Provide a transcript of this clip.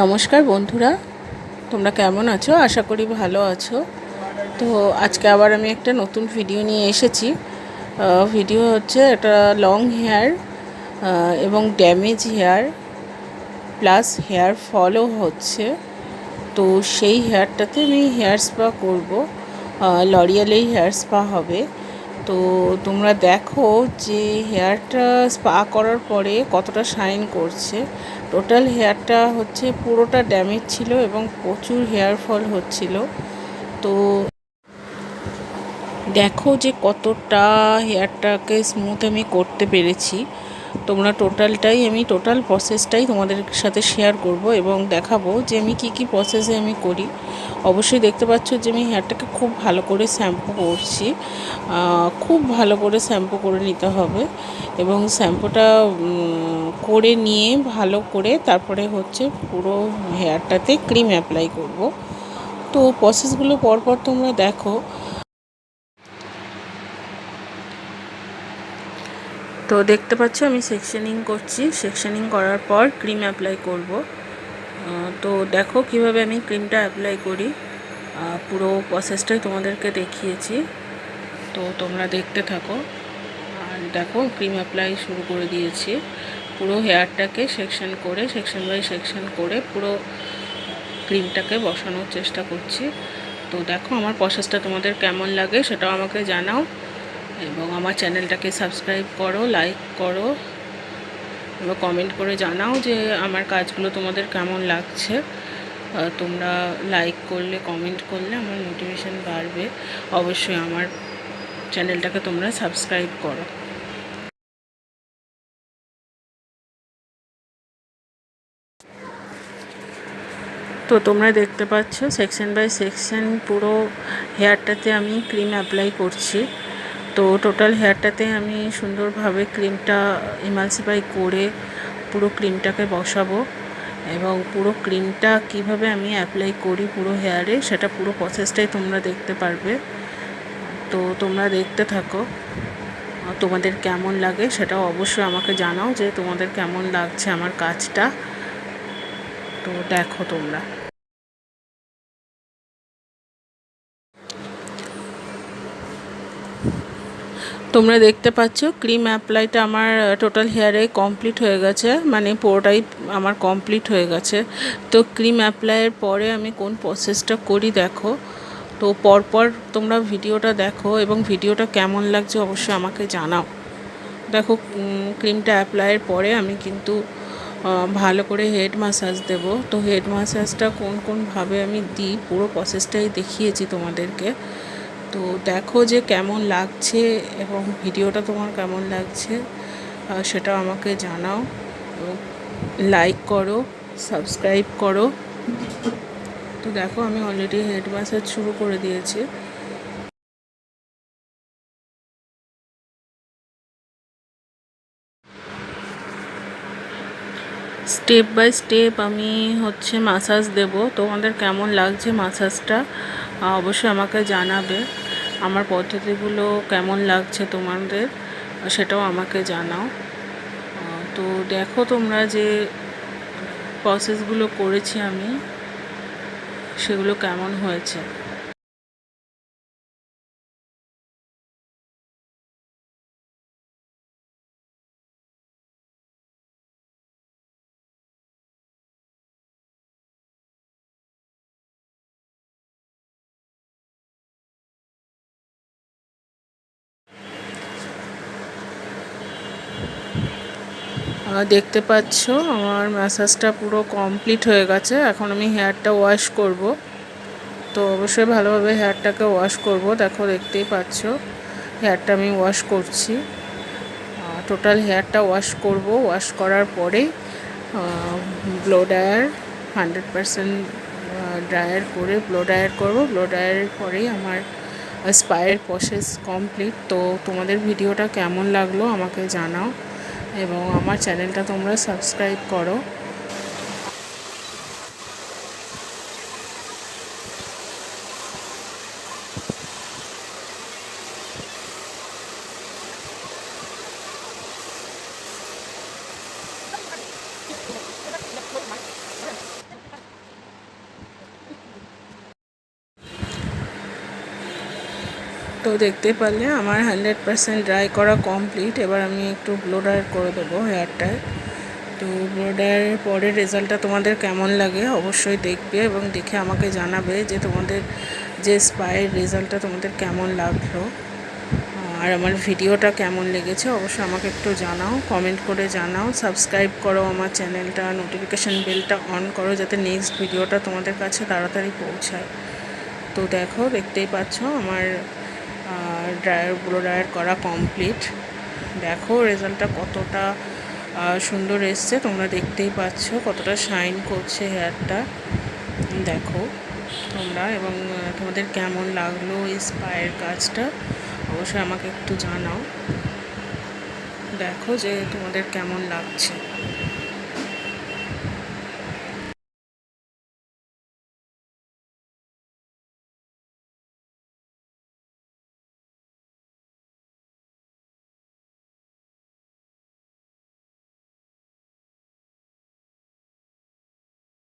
নমস্কার বন্ধুরা, তোমরা কেমন আছো? আশা করি ভালো আছো। তো আজকে আবার আমি একটা নতুন ভিডিও নিয়ে এসেছি। ভিডিও হচ্ছে এটা লং হেয়ার এবং ড্যামেজ হেয়ার প্লাস হেয়ার ফলও হচ্ছে। তো সেই হেয়ারটাতে আমি হেয়ার স্পা করবো, লরিয়ালেই হেয়ার স্পা হবে। তো তোমরা দেখো যে হেয়ারটা স্পা করার পরে কতটা শাইন করছে। টোটাল হেয়ারটা হচ্ছে পুরোটা ড্যামেজ ছিল এবং প্রচুর হেয়ার ফল হচ্ছিল। তো দেখো যে কতটা হেয়ারটাকে স্মুথ আমি করতে পেরেছি। তোমরা টোটাল প্রসেসটাই তোমাদের সাথে শেয়ার করব এবং দেখাবো যে আমি কি প্রসেসে আমি করি। অবশ্যই দেখতে পাচ্ছ যে আমি হেয়ারটাকে খুব ভালো করে শ্যাম্পু করছি। খুব ভালো করে শ্যাম্পু করে নিতে হবে এবং শ্যাম্পুটা করে নিয়ে ভালো করে তারপরে হচ্ছে পুরো হেয়ারটাতে ক্রিম অ্যাপ্লাই করব। তো প্রসেসগুলো পরপর তোমরা দেখো। তো দেখতে পাচ্ছ আমি সেকশনিং করছি। সেকশনিং করার পর ক্রিম অ্যাপ্লাই করব। তো দেখো কিভাবে আমি ক্রিমটা অ্যাপ্লাই করি। পুরো প্রসেসটাই তোমাদেরকে দেখিয়েছি, তো তোমরা দেখতে থাকো। আর দেখো ক্রিম অ্যাপ্লাই শুরু করে দিয়েছি। পুরো হেয়ারটাকে সেকশন বাই সেকশন করে পুরো ক্রিমটাকে বসানোর চেষ্টা করছি। তো দেখো আমার প্রসেসটা তোমাদের কেমন লাগে সেটাও আমাকে জানাও এবং আমার চ্যানেলটাকে সাবস্ক্রাইব করো, লাইক করো এবং কমেন্ট করে জানাও যে আমার কাজগুলো তোমাদের কেমন লাগছে। তোমরা লাইক করলে, কমেন্ট করলে আমার মোটিভেশন বাড়বে। অবশ্যই আমার চ্যানেলটাকে তোমরা সাবস্ক্রাইব করো। তো তোমরা দেখতে পাচ্ছ সেকশন বাই সেকশন পুরো হেয়ারটাতে আমি ক্রিম অ্যাপ্লাই করছি। তো টোটাল হেয়ারটাতে আমি সুন্দরভাবে ক্রিমটা ইমালসিফাই করে পুরো ক্রিমটাকে বসাবো এবং পুরো ক্রিমটা কিভাবে আমি অ্যাপ্লাই করি পুরো হেয়ারে সেটা পুরো প্রসেসটাই তোমরা দেখতে পারবে। তো তোমরা দেখতে থাকো। তোমাদের কেমন লাগে সেটাও অবশ্যই আমাকে জানাও যে তোমাদের কেমন লাগছে আমার কাজটা। তো দেখো তোমরা দেখতে পাচ্ছ ক্রিম অ্যাপ্লাইটা আমার টোটাল হেয়ারে কমপ্লিট হয়ে গেছে, মানে পুরোটাই আমার কমপ্লিট হয়ে গেছে। তো ক্রিম অ্যাপ্লাইয়ের পরে আমি কোন প্রসেসটা করি দেখো। তো পরপর তোমরা ভিডিওটা দেখো এবং ভিডিওটা কেমন লাগছে অবশ্যই আমাকে জানাও। দেখো ক্রিমটা অ্যাপ্লাইয়ের পরে আমি কিন্তু ভালো করে হেড ম্যাসাজ দেব। তো হেড ম্যাসাজটা কোনভাবে আমি দিই পুরো প্রসেসটাই দেখিয়েছি তোমাদেরকে। তো দেখো যে কেমন লাগছে এবং ভিডিওটা তোমার কেমন লাগছে সেটাও আমাকে জানাও। লাইক করো, সাবস্ক্রাইব করো। তো দেখো আমি অলরেডি হেড ম্যাসাজ শুরু করে দিয়েছি। স্টেপ বাই স্টেপ আমি হচ্ছে ম্যাসাজ দেব। তোমাদের কেমন লাগছে ম্যাসাজটা অবশ্যই আমাকে জানাবে। আমার পদ্ধতিগুলো কেমন লাগছে তোমাদের সেটাও আমাকে জানাও। তো দেখো তোমরা যে প্রসেসগুলো করেছি আমি সেগুলো কেমন হয়েছে। দেখতে পাচ্ছ আমার ম্যাসাজটা পুরো কমপ্লিট হয়ে গেছে। এখন আমি হেয়ারটা ওয়াশ করব। তো অবশ্যই ভালোভাবে হেয়ারটাকে ওয়াশ করব। দেখো দেখতেই পাচ্ছ হেয়ারটা আমি ওয়াশ করছি। টোটাল হেয়ারটা ওয়াশ করব। ওয়াশ করার পরেই ব্লো ড্রায়ার 100% ড্রায়ার করে ব্লো ড্রায়ার করব। ব্লো ড্রায়ারের পরেই আমার স্পায়ের প্রসেস কমপ্লিট। তো তোমাদের ভিডিওটা কেমন লাগলো আমাকে জানাও এবং আমার চ্যানেলটা তোমরা সাবস্ক্রাইব করো। তো দেখতে পারলে আমার 100% ড্রাই করা কমপ্লিট। এবার আমি একটু ব্লো ড্রায়ার করে দেবো হেয়ারটায়। তো ব্লো ড্রায়ারের পরে রেজাল্টটা তোমাদের কেমন লাগে অবশ্যই দেখবে এবং দেখে আমাকে জানাবে যে তোমাদের যে স্পায়ের রেজাল্টটা তোমাদের কেমন লাগলো আর আমার ভিডিওটা কেমন লেগেছে অবশ্যই আমাকে একটু জানাও, কমেন্ট করে জানাও। সাবস্ক্রাইব করো আমার চ্যানেলটা, নোটিফিকেশান বেলটা অন করো যাতে নেক্সট ভিডিওটা তোমাদের কাছে তাড়াতাড়ি পৌঁছায়। তো দেখো, দেখতেই পাচ্ছ আমার ব্লো ড্রায়ার করা কমপ্লিট। দেখো রেজাল্টটা কতটা সুন্দর এসছে, তোমরা দেখতেই পাচ্ছ কতটা শাইন করছে হেয়ারটা। দেখো তোমরা, এবং তোমাদের কেমন লাগলো এই স্পায়ের কাজটা অবশ্যই আমাকে একটু জানাও। দেখো যে তোমাদের কেমন লাগছে।